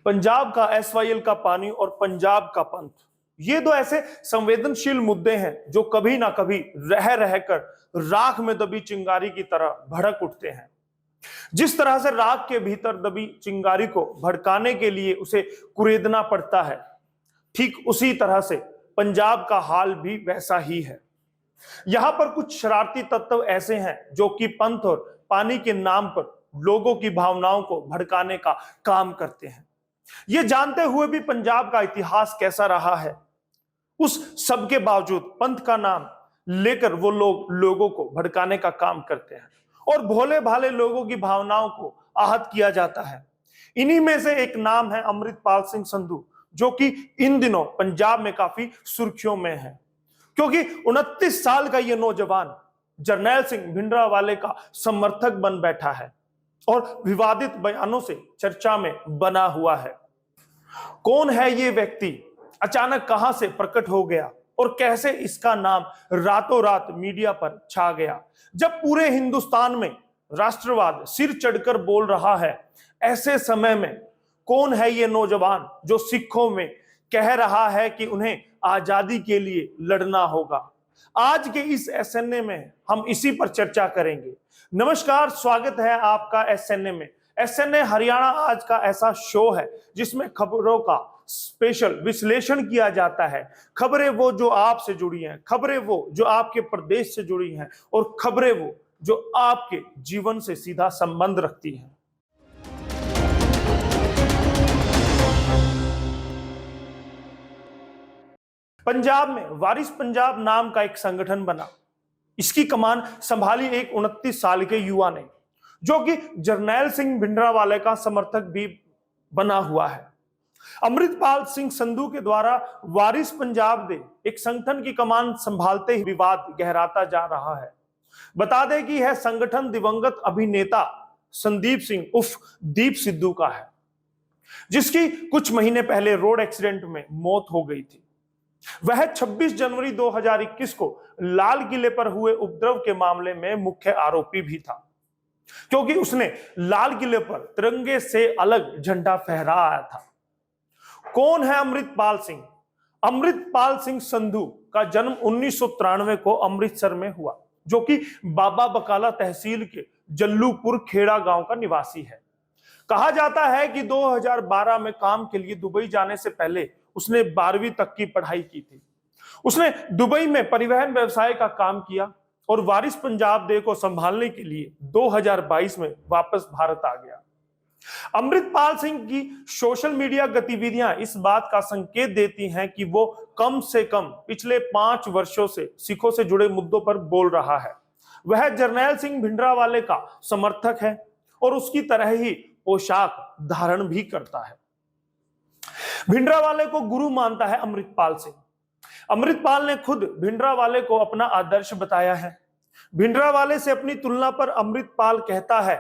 पंजाब का एसवाईएल का पानी और पंजाब का पंथ, ये दो ऐसे संवेदनशील मुद्दे हैं जो कभी ना कभी रह रहकर राख में दबी चिंगारी की तरह भड़क उठते हैं। जिस तरह से राख के भीतर दबी चिंगारी को भड़काने के लिए उसे कुरेदना पड़ता है, ठीक उसी तरह से पंजाब का हाल भी वैसा ही है। यहां पर कुछ शरारती तत्व ऐसे हैं जो कि पंथ और पानी के नाम पर लोगों की भावनाओं को भड़काने का काम करते हैं। ये जानते हुए भी पंजाब का इतिहास कैसा रहा है, उस सब के बावजूद पंथ का नाम लेकर वो लोग लोगों को भड़काने का काम करते हैं और भोले भाले लोगों की भावनाओं को आहत किया जाता है। इन्हीं में से एक नाम है अमृतपाल सिंह संधू, जो कि इन दिनों पंजाब में काफी सुर्खियों में है, क्योंकि 29 साल का ये नौजवान जरनैल सिंह भिंडरावाले का समर्थक बन बैठा है और विवादित बयानों से चर्चा में बना हुआ है। कौन है ये व्यक्ति, अचानक कहां से प्रकट हो गया और कैसे इसका नाम रातों रात मीडिया पर छा गया? जब पूरे हिंदुस्तान में राष्ट्रवाद सिर चढ़कर बोल रहा है, ऐसे समय में कौन है ये नौजवान जो सिखों में कह रहा है कि उन्हें आजादी के लिए लड़ना होगा? आज के इस एसएनए में हम इसी पर चर्चा करेंगे। नमस्कार, स्वागत है आपका एसएनए में। एसएनए हरियाणा आज का ऐसा शो है जिसमें खबरों का स्पेशल विश्लेषण किया जाता है। खबरें वो जो आपसे जुड़ी हैं, खबरें वो जो आपके प्रदेश से जुड़ी हैं और खबरें वो जो आपके जीवन से सीधा संबंध रखती हैं। पंजाब में वारिस पंजाब नाम का एक संगठन बना। इसकी कमान संभाली एक 29 साल के युवा ने, जो कि जरनैल सिंह भिंडरावाले का समर्थक भी बना हुआ है। अमृतपाल सिंह संधू के द्वारा वारिस पंजाब दे एक संगठन की कमान संभालते ही विवाद गहराता जा रहा है। बता दें कि यह संगठन दिवंगत अभिनेता संदीप सिंह उर्फ दीप सिद्धू का है, जिसकी कुछ महीने पहले रोड एक्सीडेंट में मौत हो गई थी। वह 26 जनवरी 2021 को लाल किले पर हुए उपद्रव के मामले में मुख्य आरोपी भी था, क्योंकि उसने लाल किले पर तिरंगे से अलग झंडा फहराया था। कौन है अमृतपाल सिंह? अमृतपाल सिंह संधू का जन्म 1993 को अमृतसर में हुआ, जो कि बाबा बकाला तहसील के जल्लूपुर खेड़ा गांव का निवासी है। कहा जाता है कि 2012 में काम के लिए दुबई जाने से पहले उसने 12वीं तक की पढ़ाई की थी। उसने दुबई में परिवहन व्यवसाय का काम किया और वारिस पंजाब दे को संभालने के लिए 2022 में वापस भारत आ गया। अमृतपाल सिंह की सोशल मीडिया गतिविधियां इस बात का संकेत देती हैं कि वो कम से कम पिछले 5 वर्षों से सिखों से जुड़े मुद्दों पर बोल रहा है। वह जरनैल सिंह भिंडरावाले का समर्थक है और उसकी तरह ही पोशाक धारण भी करता है। भिंडरावाले को गुरु मानता है अमृतपाल सिंह। अमृतपाल ने खुद भिंडरावाले को अपना आदर्श बताया है। भिंडरावाले से अपनी तुलना पर अमृतपाल कहता है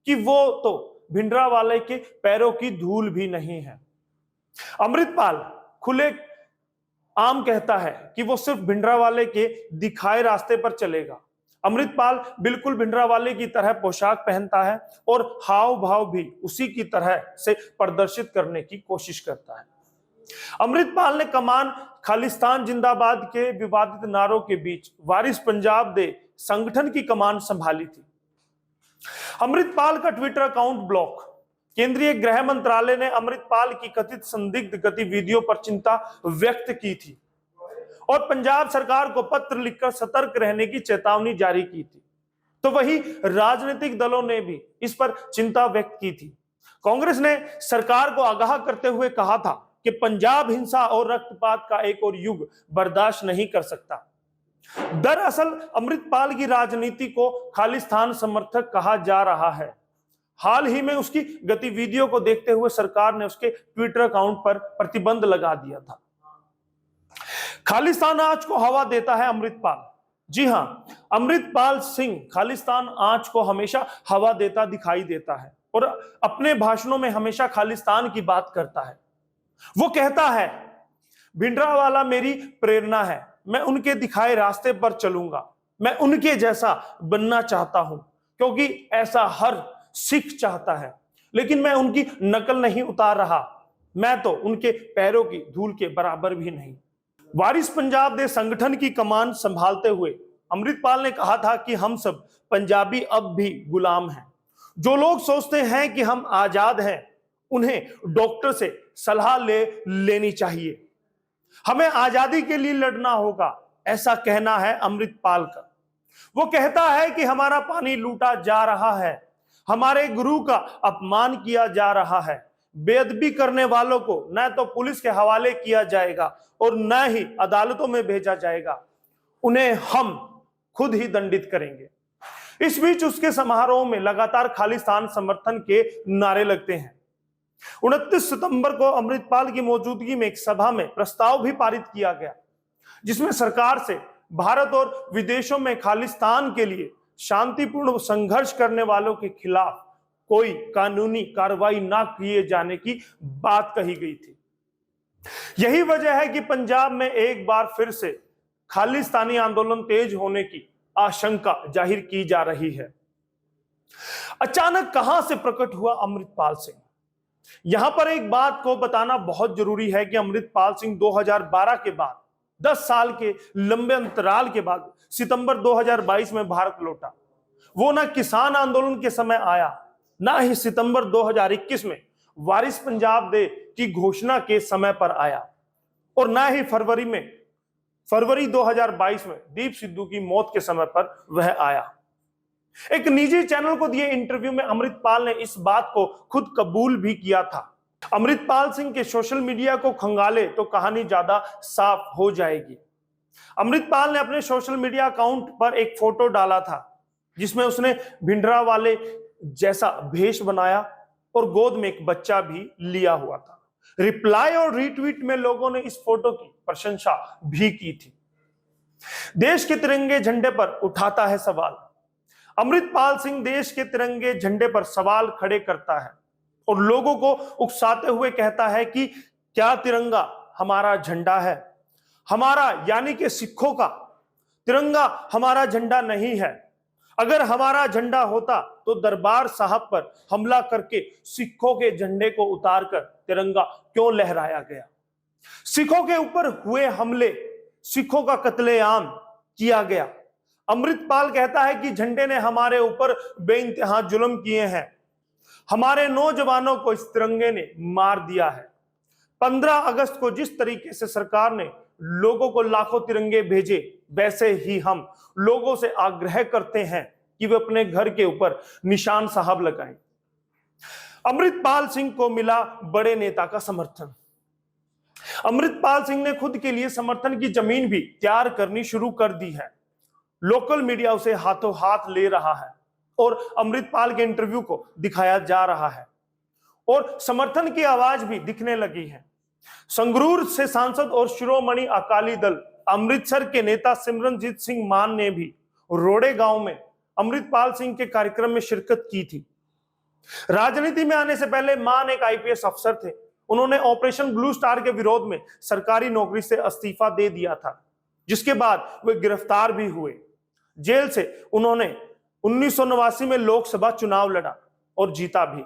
कि वो तो भिंडरावाले के पैरों की धूल भी नहीं है। अमृतपाल खुले आम कहता है कि वो सिर्फ भिंडरावाले के दिखाए रास्ते पर चलेगा। अमृतपाल बिल्कुल भिंडरावाले की तरह पोशाक पहनता है और हाव भाव भी उसी की तरह से प्रदर्शित करने की कोशिश करता है। अमृतपाल ने कमान खालिस्तान जिंदाबाद के विवादित नारों के बीच वारिस पंजाब दे संगठन की कमान संभाली थी। अमृतपाल का ट्विटर अकाउंट ब्लॉक। केंद्रीय गृह मंत्रालय ने अमृतपाल की कथित संदिग्ध गतिविधियों पर चिंता व्यक्त की थी और पंजाब सरकार को पत्र लिखकर सतर्क रहने की चेतावनी जारी की थी। तो वही राजनीतिक दलों ने भी इस पर चिंता व्यक्त की थी। कांग्रेस ने सरकार को आगाह करते हुए कहा था कि पंजाब हिंसा और रक्तपात का एक और युग बर्दाश्त नहीं कर सकता। दरअसल अमृतपाल की राजनीति को खालिस्तान समर्थक कहा जा रहा है। हाल ही में उसकी गतिविधियों को देखते हुए सरकार ने उसके ट्विटर अकाउंट पर प्रतिबंध लगा दिया था। खालिस्तान आंच को हवा देता है अमृतपाल। जी हां, अमृतपाल सिंह खालिस्तान आंच को हमेशा हवा देता दिखाई देता है और अपने भाषणों में हमेशा खालिस्तान की बात करता है। वो कहता है, भिंडरावाला मेरी प्रेरणा है, मैं उनके दिखाए रास्ते पर चलूंगा, मैं उनके जैसा बनना चाहता हूं, क्योंकि ऐसा हर सिख चाहता है। लेकिन मैं उनकी नकल नहीं उतार रहा, मैं तो उनके पैरों की धूल के बराबर भी नहीं। वारिस पंजाब दे संगठन की कमान संभालते हुए अमृतपाल ने कहा था कि हम सब पंजाबी अब भी गुलाम हैं। जो लोग सोचते हैं कि हम आजाद हैं, उन्हें डॉक्टर से सलाह लेनी चाहिए। हमें आजादी के लिए लड़ना होगा, ऐसा कहना है अमृतपाल का। वो कहता है कि हमारा पानी लूटा जा रहा है, हमारे गुरु का अपमान किया जा रहा है, बेअदबी करने वालों को न तो पुलिस के हवाले किया जाएगा और न ही अदालतों में भेजा जाएगा, उन्हें हम खुद ही दंडित करेंगे। इस बीच उसके समारोह में लगातार खालिस्तान समर्थन के नारे लगते हैं। 29 सितंबर को अमृतपाल की मौजूदगी में एक सभा में प्रस्ताव भी पारित किया गया, जिसमें सरकार से भारत और विदेशों में खालिस्तान के लिए शांतिपूर्ण संघर्ष करने वालों के खिलाफ कोई कानूनी कार्रवाई ना किए जाने की बात कही गई थी। यही वजह है कि पंजाब में एक बार फिर से खालिस्तानी आंदोलन तेज होने की आशंका जाहिर की जा रही है। अचानक कहां से प्रकट हुआ अमृतपाल सिंह? यहां पर एक बात को बताना बहुत जरूरी है कि अमृतपाल सिंह 2012 के बाद 10 साल के लंबे अंतराल के बाद सितंबर 2022 में भारत लौटा। वो ना किसान आंदोलन के समय आया, ना ही सितंबर 2021 में वारिस पंजाब डे की घोषणा के समय पर आया, और ना ही फरवरी 2022 में दीप सिद्धू की मौत के समय पर वह आया। एक निजी चैनल को दिए इंटरव्यू में अमृतपाल ने इस बात को खुद कबूल भी किया था। अमृतपाल सिंह के सोशल मीडिया को खंगाले तो कहानी ज्यादा साफ हो जाएगी। अमृतपाल ने अपने सोशल मीडिया अकाउंट पर एक फोटो डाला था, जिसमें उसने भिंडरावाले जैसा भेष बनाया और गोद में एक बच्चा भी लिया हुआ था। रिप्लाई और रीट्वीट में लोगों ने इस फोटो की प्रशंसा भी की थी। देश के तिरंगे झंडे पर उठाता है सवाल। अमृतपाल सिंह देश के तिरंगे झंडे पर सवाल खड़े करता है और लोगों को उकसाते हुए कहता है कि क्या तिरंगा हमारा झंडा है? हमारा यानी कि सिखों का तिरंगा हमारा झंडा नहीं है। अगर हमारा झंडा होता तो दरबार साहब पर हमला करके सिखों के झंडे को उतारकर तिरंगा क्यों लहराया गया? सिखों के ऊपर हुए हमले, सिखों का कत्लेआम किया गया। अमृतपाल कहता है कि झंडे ने हमारे ऊपर बेइंतहा जुल्म किए हैं, हमारे नौजवानों को इस तिरंगे ने मार दिया है। 15 अगस्त को जिस तरीके से सरकार ने लोगों को लाखों तिरंगे भेजे, वैसे ही हम लोगों से आग्रह करते हैं कि वे अपने घर के ऊपर निशान साहब लगाएं। अमृतपाल सिंह को मिला बड़े नेता का समर्थन। अमृतपाल सिंह ने खुद के लिए समर्थन की जमीन भी तैयार करनी शुरू कर दी है। लोकल मीडिया उसे हाथों हाथ ले रहा है और अमृतपाल के इंटरव्यू को दिखाया जा रहा है और समर्थन की आवाज भी दिखने लगी है। संगरूर से सांसद और शिरोमणि अकाली दल अमृतसर के नेता सिमरनजीत सिंह मान ने भी रोड़े गांव में अमृतपाल सिंह के कार्यक्रम में शिरकत की थी। राजनीति में आने से पहले मान एक आईपीएस अफसर थे। उन्होंने ऑपरेशन ब्लू स्टार के विरोध में सरकारी नौकरी से इस्तीफा दे दिया था, जिसके बाद वे गिरफ्तार भी हुए। जेल से उन्होंने 1989 में लोकसभा चुनाव लड़ा और जीता भी।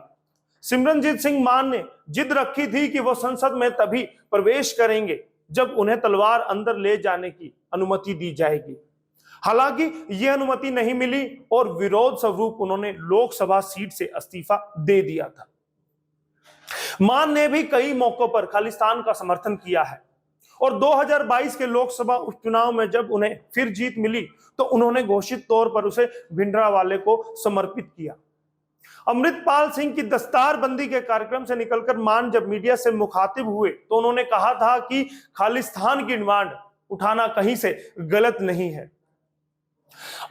सिमरनजीत सिंह मान ने जिद रखी थी कि वो संसद में तभी प्रवेश करेंगे जब उन्हें तलवार अंदर ले जाने की अनुमति दी जाएगी। हालांकि यह अनुमति नहीं मिली और विरोध स्वरूप उन्होंने लोकसभा सीट से इस्तीफा दे दिया था। मान ने भी कई मौकों पर खालिस्तान का समर्थन किया है और 2022 के लोकसभा उपचुनाव में जब उन्हें फिर जीत मिली तो उन्होंने घोषित तौर पर उसे भिंडरावाले को समर्पित किया। अमृतपाल सिंह की दस्तारबंदी के कार्यक्रम से निकलकर मान जब मीडिया से मुखातिब हुए तो उन्होंने कहा था कि खालिस्तान की डिमांड उठाना कहीं से गलत नहीं है।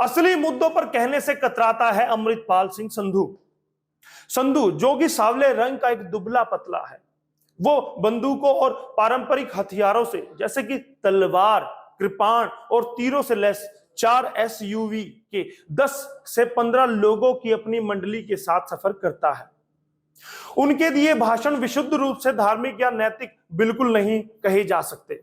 असली मुद्दों पर कहने से कतराता है अमृतपाल सिंह संधू, जो कि सांवले रंग का एक दुबला पतला है। वो बंदूकों और पारंपरिक हथियारों से जैसे कि तलवार, कृपाण और तीरों से लैस 4 SUV के 10 से 15 लोगों की अपनी मंडली के साथ सफर करता है। उनके दिए भाषण विशुद्ध रूप से धार्मिक या नैतिक बिल्कुल नहीं कहे जा सकते।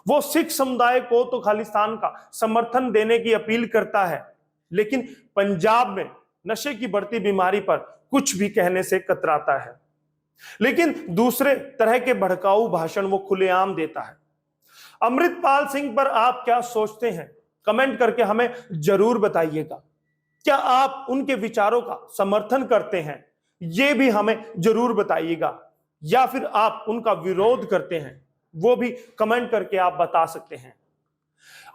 वो सिख समुदाय को तो खालिस्तान का समर्थन देने की अपील करता है, लेकिन पंजाब में नशे की बढ़ती बीमारी पर कुछ भी कहने से कतराता है, लेकिन दूसरे तरह के भड़काऊ भाषण वो खुलेआम देता है। अमृतपाल सिंह पर आप क्या सोचते हैं? कमेंट करके हमें जरूर बताइएगा। क्या आप उनके विचारों का समर्थन करते हैं? ये भी हमें जरूर बताइएगा। या फिर आप उनका विरोध करते हैं? वो भी कमेंट करके आप बता सकते हैं।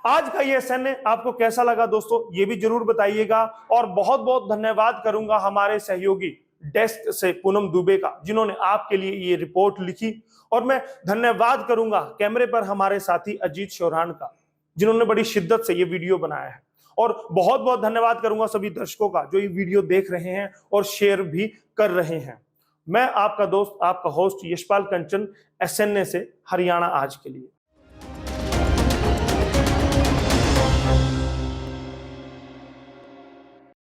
आज का ये SNA आपको कैसा लगा दोस्तों, ये भी जरूर बताइएगा। और बहुत बहुत धन्यवाद करूंगा हमारे सहयोगी डेस्क से पूनम दुबे का, जिन्होंने आपके लिए ये रिपोर्ट लिखी। और मैं धन्यवाद करूंगा कैमरे पर हमारे साथी अजीत शोरान का, जिन्होंने बड़ी शिद्दत से ये वीडियो बनाया है। और बहुत बहुत धन्यवाद करूंगा सभी दर्शकों का जो ये वीडियो देख रहे हैं और शेयर भी कर रहे हैं। मैं आपका दोस्त, आपका होस्ट यशपाल कंचन, SNA से, हरियाणा आज के लिए।